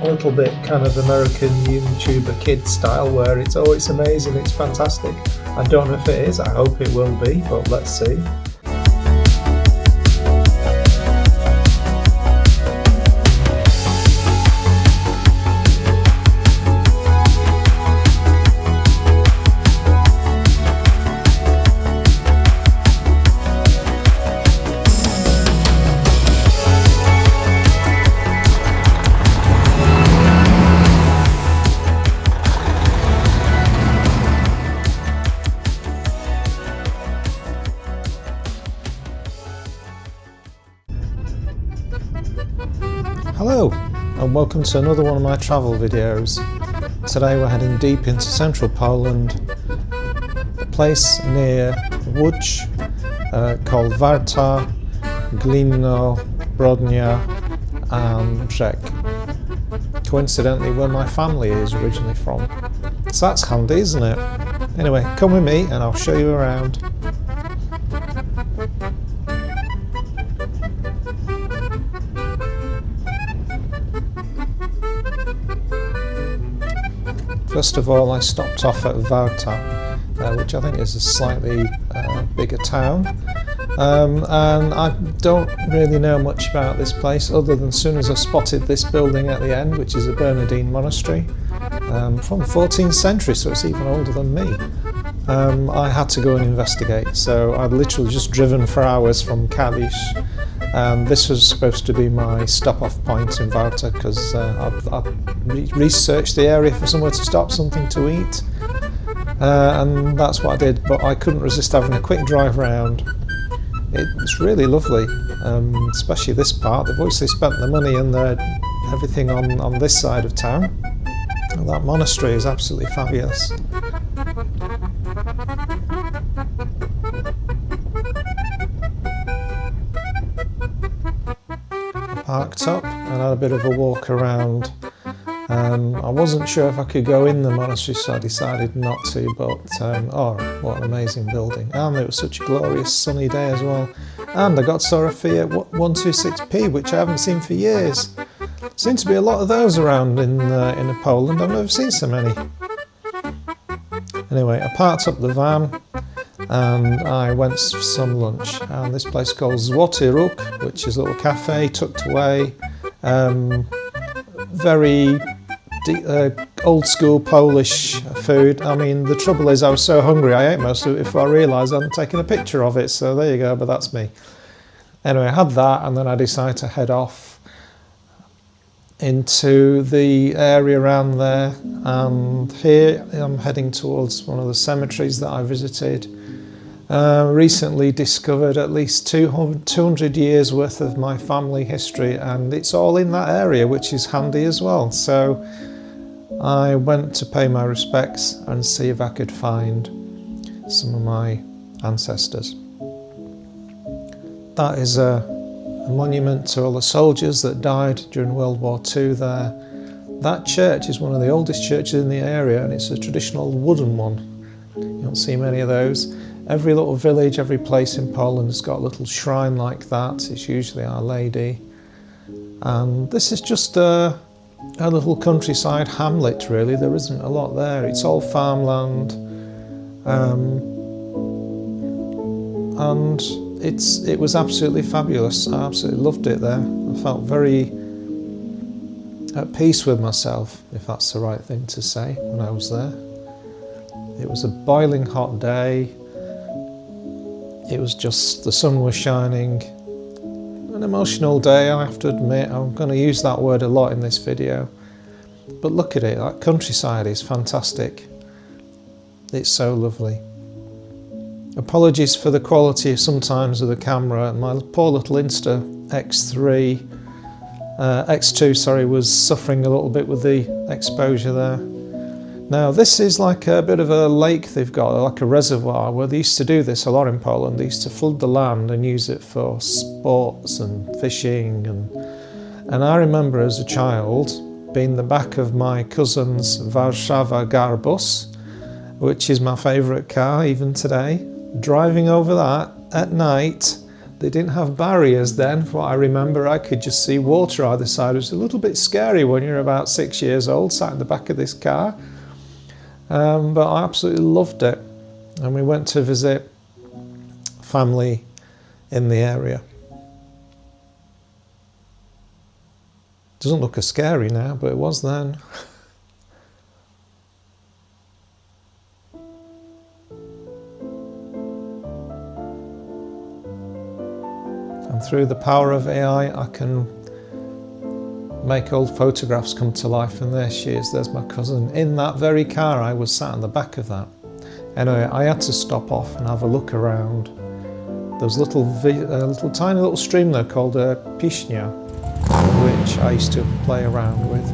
a little bit kind of American YouTuber kid style, where it's amazing, it's fantastic. I don't know if it is, I hope it will be, but let's see. Hello and welcome to another one of my travel videos. Today we're heading deep into central Poland, a place near Łódź called Warta, Glinno, Brodnia and Brzeg. Coincidentally where my family is originally from. So that's handy, isn't it? Anyway, come with me and I'll show you around. First of all, I stopped off at Warta, which I think is a slightly bigger town, and I don't really know much about this place other than as soon as I spotted this building at the end, which is a Bernardine monastery from the 14th century, so it's even older than me. I had to go and investigate, so I'd literally just driven for hours from Kalisz. This was supposed to be my stop-off point in Warta because I researched the area for somewhere to stop, something to eat, and that's what I did, but I couldn't resist having a quick drive around. It's really lovely, especially this part. They've obviously spent the money and everything on this side of town. And that monastery is absolutely fabulous. Parked up and had a bit of a walk around. I wasn't sure if I could go in the monastery, so I decided not to, but oh, what an amazing building. And it was such a glorious sunny day as well. And I got saw a Fiat 126P, which I haven't seen for years. Seems to be a lot of those around in Poland. I've never seen so many. Anyway, I parked up the van and I went for some lunch, and this place called Złoty Róg, which is a little cafe tucked away, very old school Polish food. I mean, the trouble is I was so hungry I ate most of it before I realised I hadn't taken a picture of it, so there you go, but that's me. Anyway, I had that and then I decided to head off into the area around there, and here I'm heading towards one of the cemeteries that I visited. Recently discovered at least 200 years worth of my family history, and it's all in that area, which is handy as well. So I went to pay my respects and see if I could find some of my ancestors. That is a monument to all the soldiers that died during World War II there. That church is one of the oldest churches in the area, and it's a traditional wooden one. You don't see many of those. Every little village, every place in Poland has got a little shrine like that. It's usually Our Lady. And this is just a little countryside hamlet, really. There isn't a lot there. It's all farmland. And it was absolutely fabulous. I absolutely loved it there. I felt very at peace with myself, if that's the right thing to say, when I was there. It was a boiling hot day. It was just, the sun was shining. An emotional day, I have to admit. I'm going to use that word a lot in this video. But look at it, that countryside is fantastic. It's so lovely. Apologies for the quality sometimes of the camera. My poor little Insta X2 was suffering a little bit with the exposure there. Now this is like a bit of a lake they've got, like a reservoir, where they used to do this a lot in Poland. They used to flood the land and use it for sports and fishing, and I remember as a child being in the back of my cousin's Warszawa Garbus, which is my favourite car even today, driving over that at night They didn't have barriers then, from what I remember. I could just see water either side. It was a little bit scary when you're about 6 years old, sat in the back of this car. But I absolutely loved it. And we went to visit family in the area. Doesn't look as scary now, but it was then. And through the power of AI, I can make old photographs come to life. And there she is, there's my cousin. In that very car, I was sat in the back of that. Anyway, I had to stop off and have a look around. There was a tiny little stream there called Pishnia, which I used to play around with.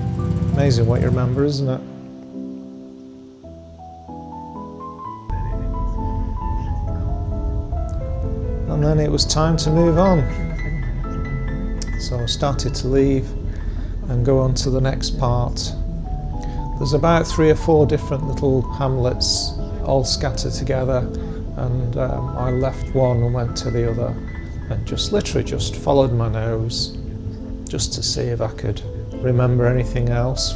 Amazing what you remember, isn't it? And then it was time to move on. So I started to leave and go on to the next part. There's about 3 or 4 different little hamlets all scattered together, and I left one and went to the other and just literally just followed my nose just to see if I could remember anything else.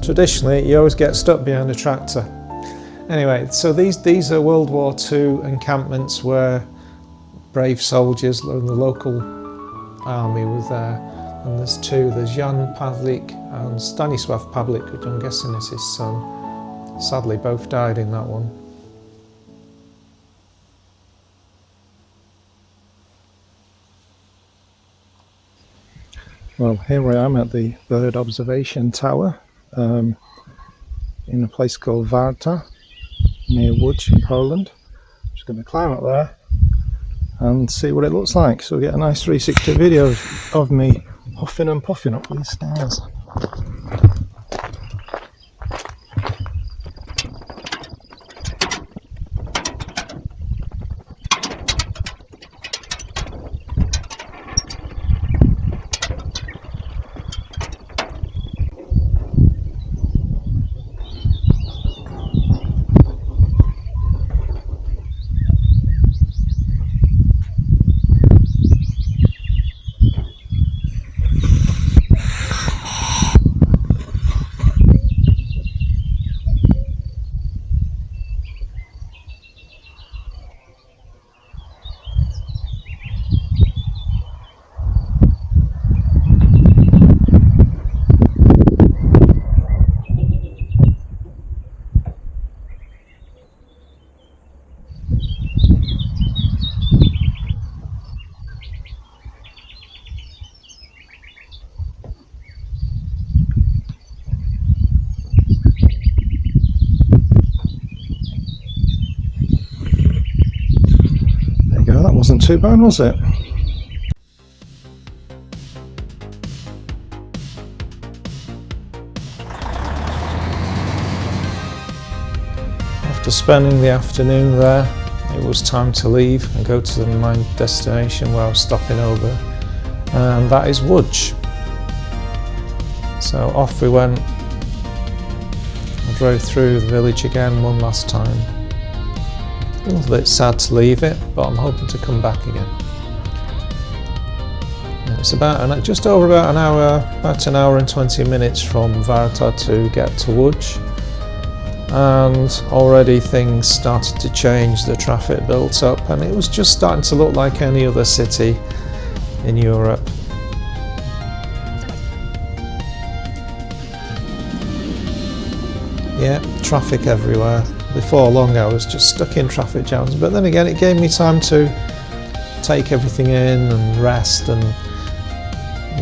Traditionally, you always get stuck behind a tractor. Anyway, so these are World War II encampments where brave soldiers and the local army were there. And there's 2, there's Jan Pavlik and Stanisław Pavlik, which I'm guessing is his son. Sadly, both died in that one. Well, here I am at the bird observation tower in a place called Warta, near Lodz in Poland. I'm just going to climb up there and see what it looks like. So we get a nice 360 video of me huffing and puffing up these stairs. That wasn't too bad, was it? After spending the afternoon there, it was time to leave and go to my destination where I was stopping over, and that is Lodz. So off we went. I drove through the village again one last time. A little bit sad to leave it, but I'm hoping to come back again. It's about just over about an hour and 20 minutes from Warta to get to Lodz, and already things started to change. The traffic built up and it was just starting to look like any other city in Europe. Yeah, traffic everywhere. Before long I was just stuck in traffic jams, but then again it gave me time to take everything in and rest. And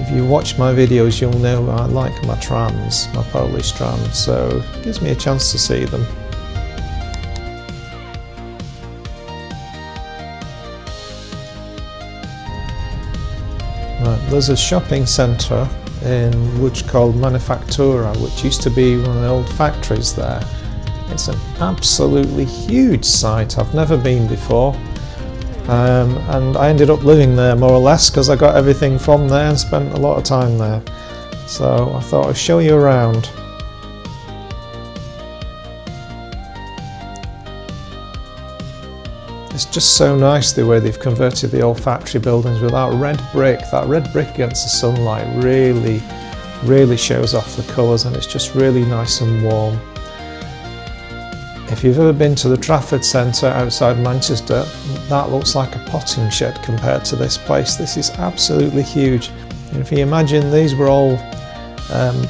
if you watch my videos you'll know I like my trams, my Polish trams, so it gives me a chance to see them. Right, there's a shopping centre in Lodz called Manufaktura, which used to be one of the old factories there. It's an absolutely huge site. I've never been before, and I ended up living there more or less because I got everything from there and spent a lot of time there. So I thought I'd show you around. It's just so nice the way they've converted the old factory buildings with that red brick. That red brick against the sunlight really shows off the colours, and it's just really nice and warm. If you've ever been to the Trafford Centre outside Manchester, that looks like a potting shed compared to this place. This is absolutely huge. And if you imagine these were all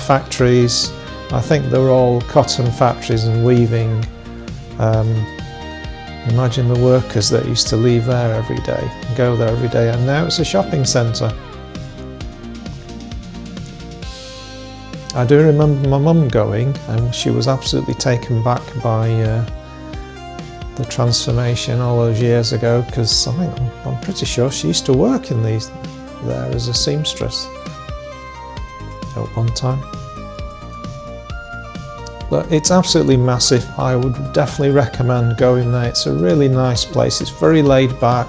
factories, I think they were all cotton factories and weaving. Imagine the workers that used to leave there every day and go there every day, and now it's a shopping centre. I do remember my mum going, and she was absolutely taken back by the transformation all those years ago, because I'm pretty sure she used to work in there as a seamstress at one time. But it's absolutely massive. I would definitely recommend going there. It's a really nice place. It's very laid back.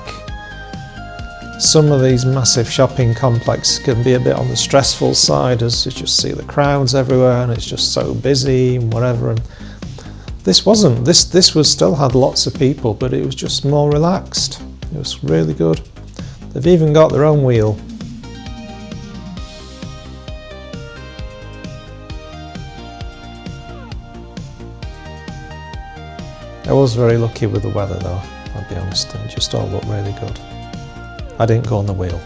Some of these massive shopping complexes can be a bit on the stressful side, as you just see the crowds everywhere and it's just so busy and whatever. And this wasn't. This was still had lots of people, but it was just more relaxed. It was really good. They've even got their own wheel. I was very lucky with the weather though, I'll be honest. It just all looked really good. I didn't go on the wheel.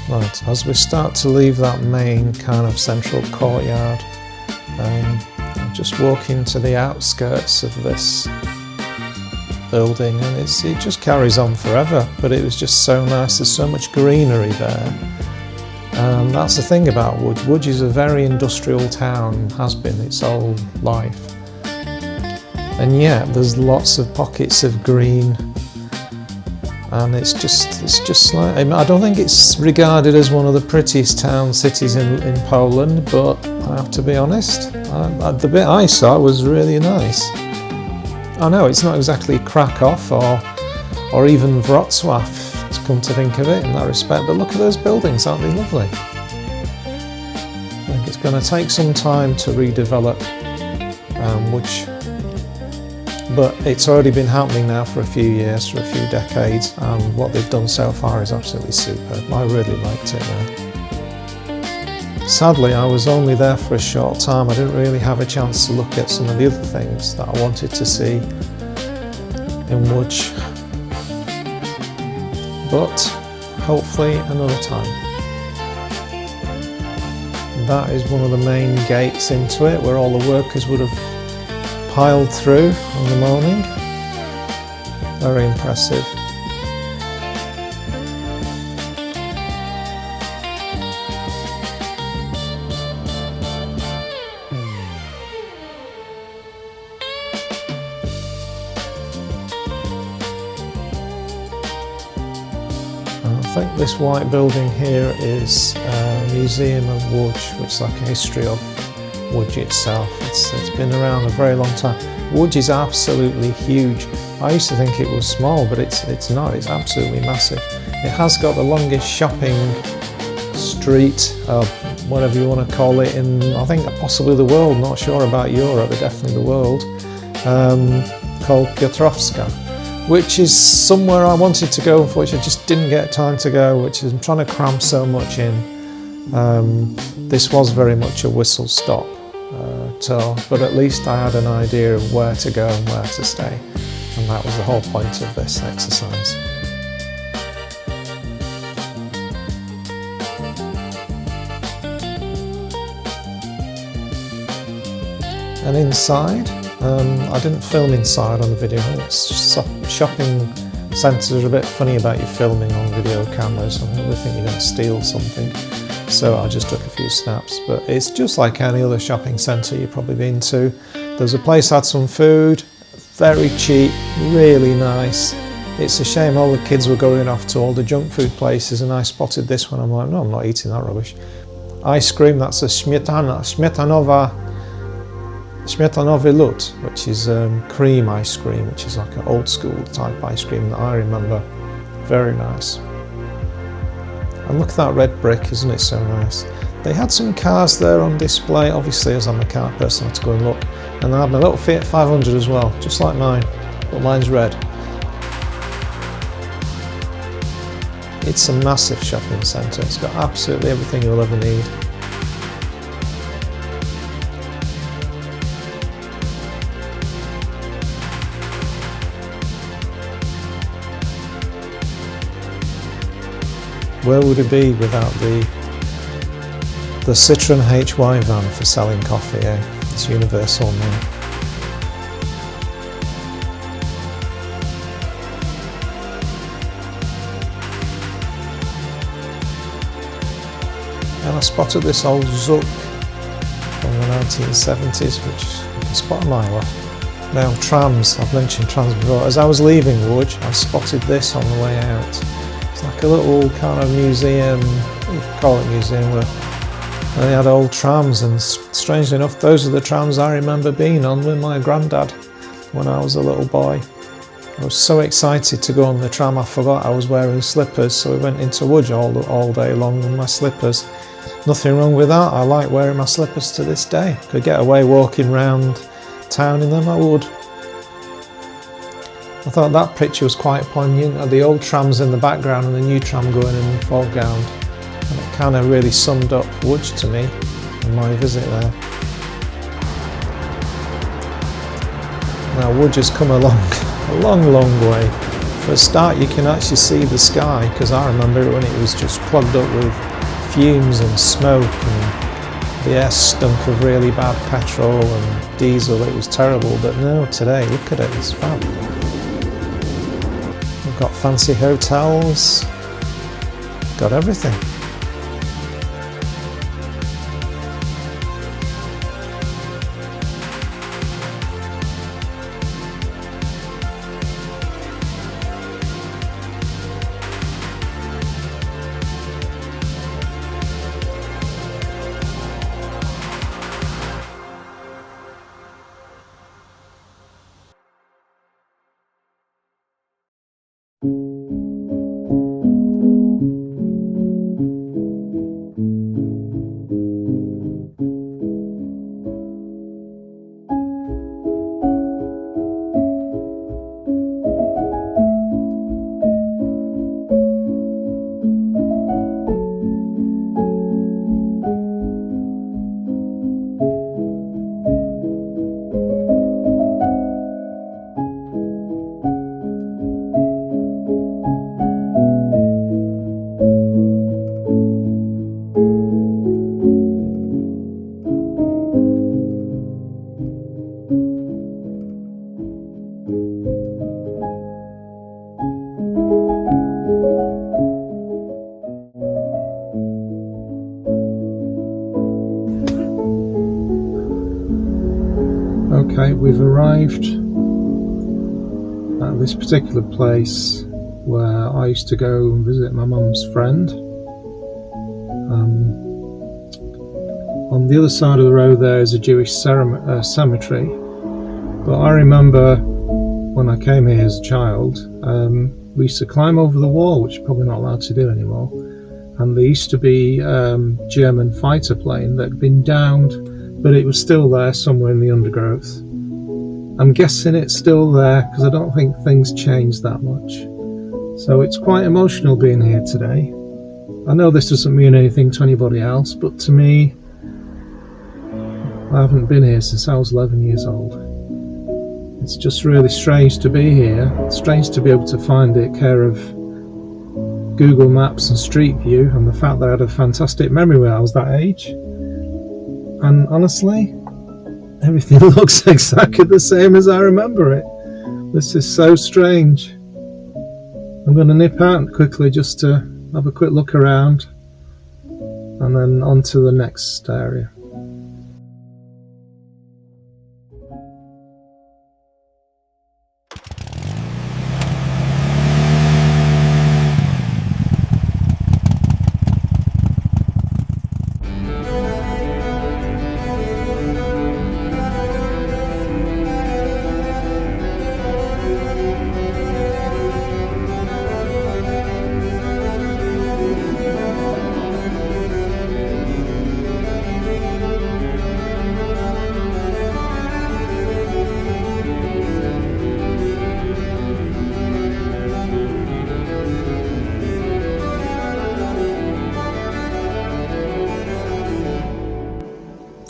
Right, as we start to leave that main kind of central courtyard, I'm just walking to the outskirts of this building, and it just carries on forever, but it was just so nice. There's so much greenery there. That's the thing about Lodz. Lodz is a very industrial town, has been its whole life, and yet there's lots of pockets of green. And it's just like, I don't think it's regarded as one of the prettiest cities in Poland, but I have to be honest, the bit I saw was really nice. I know it's not exactly Krakow or even Wrocław, to come to think of it in that respect, but look at those buildings, aren't they lovely? I think it's going to take some time to redevelop, but it's already been happening now for a few years, for a few decades, and what they've done so far is absolutely superb. I really liked it there. Sadly, I was only there for a short time. I didn't really have a chance to look at some of the other things that I wanted to see in Lodz, but hopefully another time. That is one of the main gates into it, where all the workers would have piled through in the morning. Very impressive. I think this white building here is a Museum of Lodz, which is like a history of Lodz itself. It's been around a very long time. Lodz is absolutely huge. I used to think it was small, but it's not. It's absolutely massive. It has got the longest shopping street, whatever you want to call it, in I think possibly the world. Not sure about Europe, but definitely the world. Called Piotrowska, which is somewhere I wanted to go, for which I just didn't get time to go, which is I'm trying to cram so much in. This was very much a whistle stop tour, but at least I had an idea of where to go and where to stay, and that was the whole point of this exercise. And inside, I didn't film inside on the video. Shopping centres are a bit funny about you filming on video cameras. I really think you're going to steal something. So I just took a few snaps, but it's just like any other shopping centre you've probably been to. There's a place that had some food, very cheap, really nice. It's a shame all the kids were going off to all the junk food places, and I spotted this one. I'm like, no, I'm not eating that rubbish. Ice cream, that's a śmietanowa Śmietanowy Lód, which is cream ice cream, which is like an old school type ice cream that I remember. Very nice. And look at that red brick, isn't it so nice? They had some cars there on display, obviously as I'm a car person I had to go and look. And they had my little Fiat 500 as well, just like mine, but mine's red. It's a massive shopping centre, it's got absolutely everything you'll ever need. Where would it be without the Citroen HY van for selling coffee, eh? It's universal now. And I spotted this old Zook from the 1970s, which you can spot a mile off. Now trams, I've mentioned trams before. As I was leaving Lodz, I spotted this on the way out. It's like a little kind of museum, you could call it museum, where they had old trams, and strangely enough those are the trams I remember being on with my granddad when I was a little boy. I was so excited to go on the tram I forgot I was wearing slippers, so we went into Lodz all day long in my slippers. Nothing wrong with that, I like wearing my slippers to this day. Could get away walking round town in them, I would. I thought that picture was quite poignant, of the old trams in the background and the new tram going in the foreground. And it kind of really summed up Lodz to me and my visit there. Now Lodz has come a long way. For a start you can actually see the sky, because I remember it when it was just clogged up with fumes and smoke, and the air stunk of really bad petrol and diesel. It was terrible, but no, today look at it, it's fab. We've got fancy hotels, got everything. Okay, we've arrived at this particular place where I used to go and visit my mum's friend. On the other side of the road there is a Jewish cemetery, but I remember when I came here as a child, we used to climb over the wall, which you're probably not allowed to do anymore, and there used to be German fighter plane that had been downed, but it was still there somewhere in the undergrowth. I'm guessing it's still there because I don't think things changed that much. So it's quite emotional being here today. I know this doesn't mean anything to anybody else, but to me, I haven't been here since I was 11 years old. It's just really strange to be here. It's strange to be able to find it, care of Google Maps and Street View, and the fact that I had a fantastic memory when I was that age. And honestly, everything looks exactly the same as I remember it. This is so strange. I'm going to nip out quickly just to have a quick look around and then on to the next area.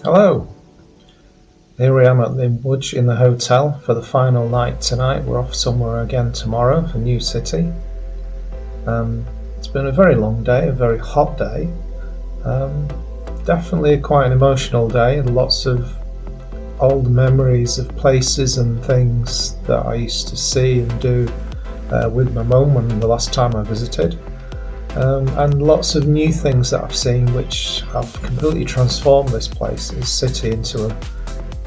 Hello! Here I am at the Lodz in the hotel for the final night tonight. We're off somewhere again tomorrow for New City. It's been a very long day, a very hot day. Definitely quite an emotional day, and lots of old memories of places and things that I used to see and do with my mum when the last time I visited. And lots of new things that I've seen which have completely transformed this place, this city, into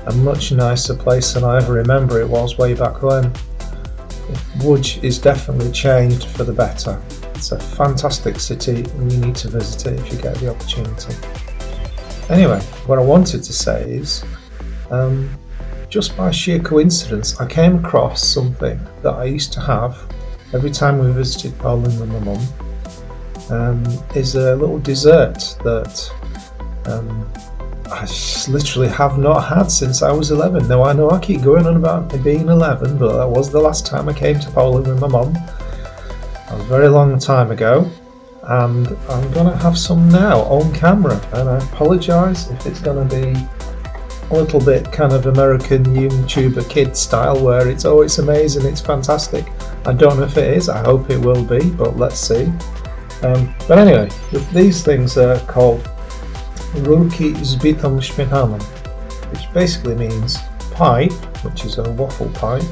a much nicer place than I ever remember it was way back when. Lodz is definitely changed for the better. It's a fantastic city and you need to visit it if you get the opportunity. Anyway, what I wanted to say is, just by sheer coincidence, I came across something that I used to have every time we visited Poland with my mum. Is a little dessert that I just literally have not had since I was 11. Now I know I keep going on about it being 11, but that was the last time I came to Poland with my mum. That was a very long time ago, and I'm going to have some now on camera, and I apologise if it's going to be a little bit kind of American YouTuber kid style where it's amazing, it's fantastic. I don't know if it is, I hope it will be, but let's see. But anyway, these things are called rurki z bitą śmietaną, which basically means pipe, which is a waffle pipe,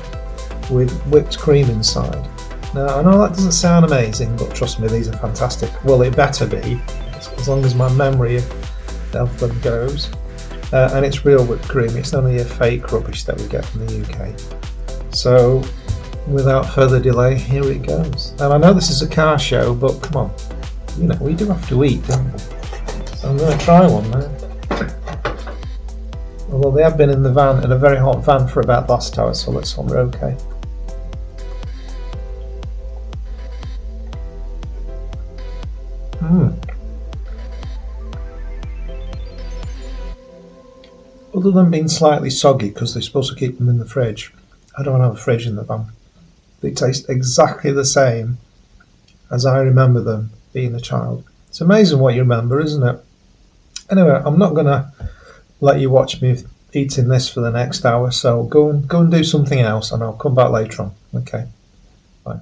with whipped cream inside. Now, I know that doesn't sound amazing, but trust me, these are fantastic. Well, it better be, as long as my memory of them goes. And it's real whipped cream, it's not only a fake rubbish that we get from the UK. So, without further delay, here it goes. And I know this is a car show, but come on, we do have to eat, don't we? So I'm going to try one now. Although they have been in a very hot van for about the last hour, so let's hope we're okay. Other than being slightly soggy because they're supposed to keep them in the fridge, I don't have a fridge in the van. They taste exactly the same as I remember them being a child. It's amazing what you remember, isn't it? Anyway, I'm not going to let you watch me eating this for the next hour, so go and do something else and I'll come back later on. Okay, bye.